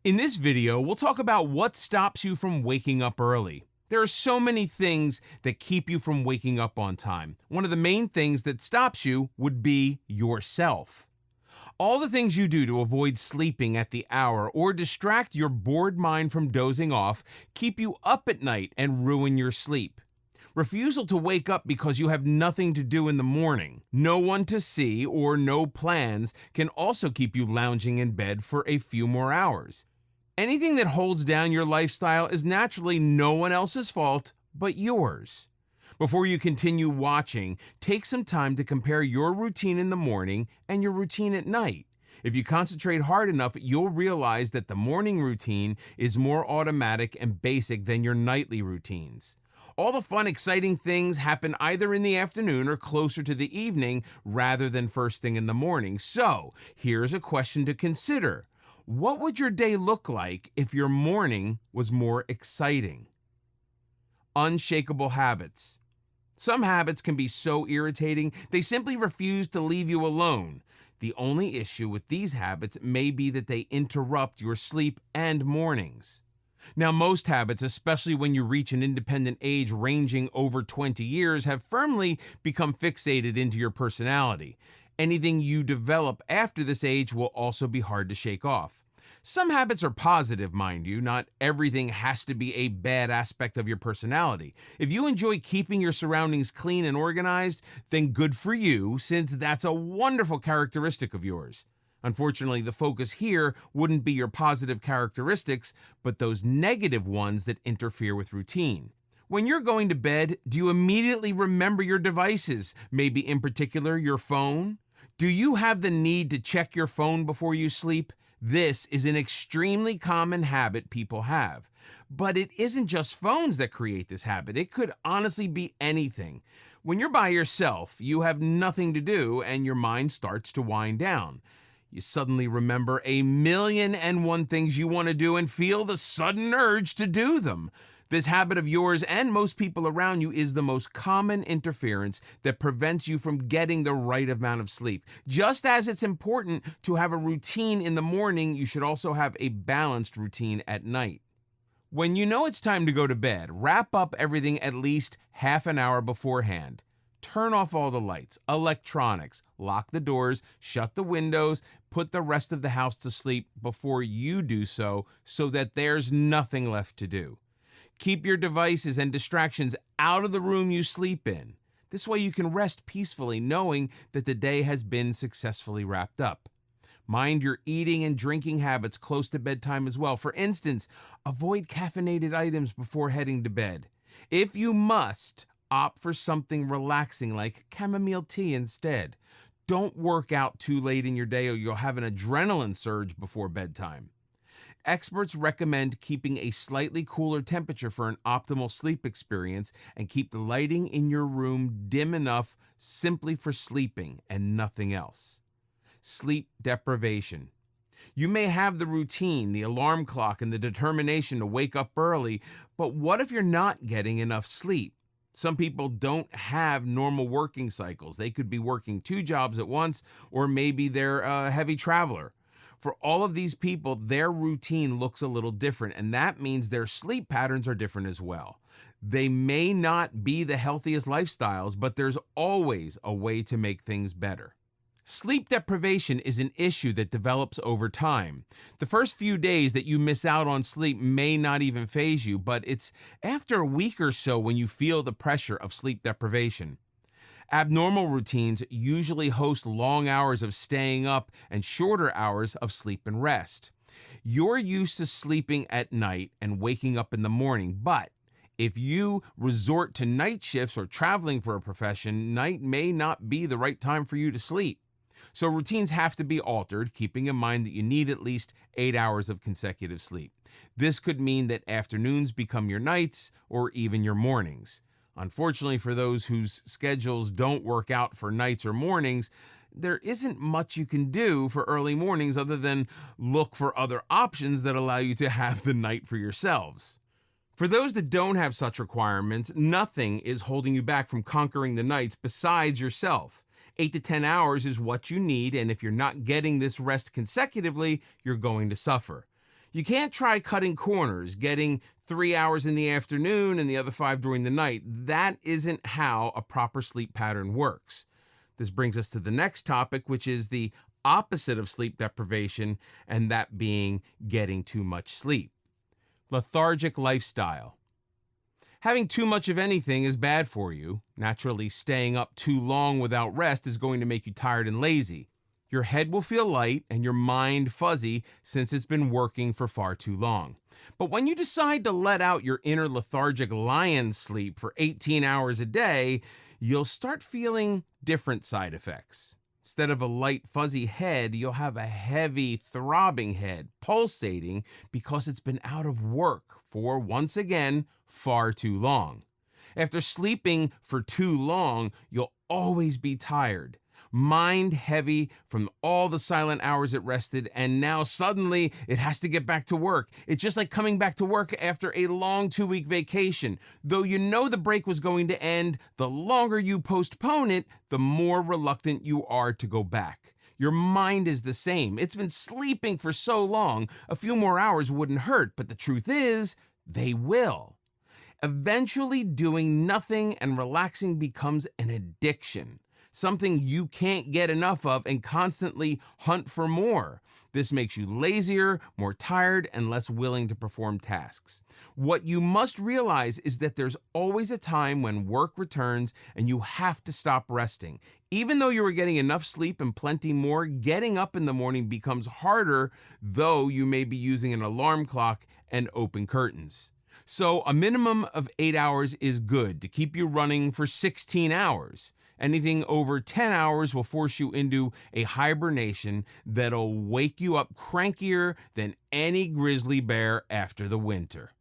In this video, we'll talk about what stops you from waking up early. There are so many things that keep you from waking up on time. One of the main things that stops you would be yourself. All the things you do to avoid sleeping at the hour or distract your bored mind from dozing off keep you up at night and ruin your sleep. Refusal to wake up because you have nothing to do in the morning, no one to see, or no plans can also keep you lounging in bed for a few more hours. Anything that holds down your lifestyle is naturally no one else's fault but yours. Before you continue watching, take some time to compare your routine in the morning and your routine at night. If you concentrate hard enough, you'll realize that the morning routine is more automatic and basic than your nightly routines. All the fun, exciting things happen either in the afternoon or closer to the evening rather than first thing in the morning. So, here's a question to consider. What would your day look like if your morning was more exciting? Unshakable habits. Some habits can be so irritating, they simply refuse to leave you alone. The only issue with these habits may be that they interrupt your sleep and mornings. Now, most habits, especially when you reach an independent age ranging over 20 years, have firmly become fixated into your personality. Anything you develop after this age will also be hard to shake off. Some habits are positive, mind you. Not everything has to be a bad aspect of your personality. If you enjoy keeping your surroundings clean and organized, then good for you, since that's a wonderful characteristic of yours. Unfortunately, the focus here wouldn't be your positive characteristics, but those negative ones that interfere with routine. When you're going to bed, do you immediately remember your devices, maybe in particular your phone? Do you have the need to check your phone before you sleep? This is an extremely common habit people have. But it isn't just phones that create this habit. It could honestly be anything. When you're by yourself, you have nothing to do and your mind starts to wind down. You suddenly remember 1,000,001 things you want to do and feel the sudden urge to do them. This habit of yours and most people around you is the most common interference that prevents you from getting the right amount of sleep. Just as it's important to have a routine in the morning, you should also have a balanced routine at night. When you know it's time to go to bed, wrap up everything at least half an hour beforehand. Turn off all the lights, electronics, lock the doors, shut the windows, put the rest of the house to sleep before you do so that there's nothing left to do. Keep your devices and distractions out of the room you sleep in. This way you can rest peacefully knowing that the day has been successfully wrapped up. Mind your eating and drinking habits close to bedtime as well. For instance, avoid caffeinated items before heading to bed. If you must, opt for something relaxing like chamomile tea instead. Don't work out too late in your day or you'll have an adrenaline surge before bedtime. Experts recommend keeping a slightly cooler temperature for an optimal sleep experience and keep the lighting in your room dim enough simply for sleeping and nothing else. Sleep deprivation. You may have the routine, the alarm clock, and the determination to wake up early, but what if you're not getting enough sleep? Some people don't have normal working cycles. They could be working 2 jobs at once, or maybe they're a heavy traveler. For all of these people, their routine looks a little different, and that means their sleep patterns are different as well. They may not be the healthiest lifestyles, but there's always a way to make things better. Sleep deprivation is an issue that develops over time. The first few days that you miss out on sleep may not even faze you, but it's after a week or so when you feel the pressure of sleep deprivation. Abnormal routines usually host long hours of staying up and shorter hours of sleep and rest. You're used to sleeping at night and waking up in the morning, but if you resort to night shifts or traveling for a profession, night may not be the right time for you to sleep. So routines have to be altered, keeping in mind that you need at least 8 hours of consecutive sleep. This could mean that afternoons become your nights or even your mornings. Unfortunately, for those whose schedules don't work out for nights or mornings, there isn't much you can do for early mornings other than look for other options that allow you to have the night for yourselves. For those that don't have such requirements, nothing is holding you back from conquering the nights besides yourself. 8 to 10 hours is what you need, and if you're not getting this rest consecutively, you're going to suffer. You can't try cutting corners, getting 3 hours in the afternoon and the other 5 during the night. That isn't how a proper sleep pattern works. This brings us to the next topic, which is the opposite of sleep deprivation, and that being getting too much sleep. Lethargic lifestyle. Having too much of anything is bad for you. Naturally, staying up too long without rest is going to make you tired and lazy. Your head will feel light and your mind fuzzy since it's been working for far too long. But when you decide to let out your inner lethargic lion sleep for 18 hours a day, you'll start feeling different side effects. Instead of a light, fuzzy head, you'll have a heavy, throbbing head, pulsating because it's been out of work for, once again, far too long. After sleeping for too long, you'll always be tired, mind heavy from all the silent hours it rested, and now suddenly it has to get back to work. It's just like coming back to work after a long 2-week vacation. Though you know the break was going to end, the longer you postpone it, the more reluctant you are to go back. Your mind is the same. It's been sleeping for so long, a few more hours wouldn't hurt, but the truth is, they will. Eventually, doing nothing and relaxing becomes an addiction, something you can't get enough of and constantly hunt for more. This makes you lazier, more tired, and less willing to perform tasks. What you must realize is that there's always a time when work returns and you have to stop resting. Even though you were getting enough sleep and plenty more, getting up in the morning becomes harder, though you may be using an alarm clock and open curtains. So a minimum of 8 hours is good to keep you running for 16 hours. Anything over 10 hours will force you into a hibernation that'll wake you up crankier than any grizzly bear after the winter.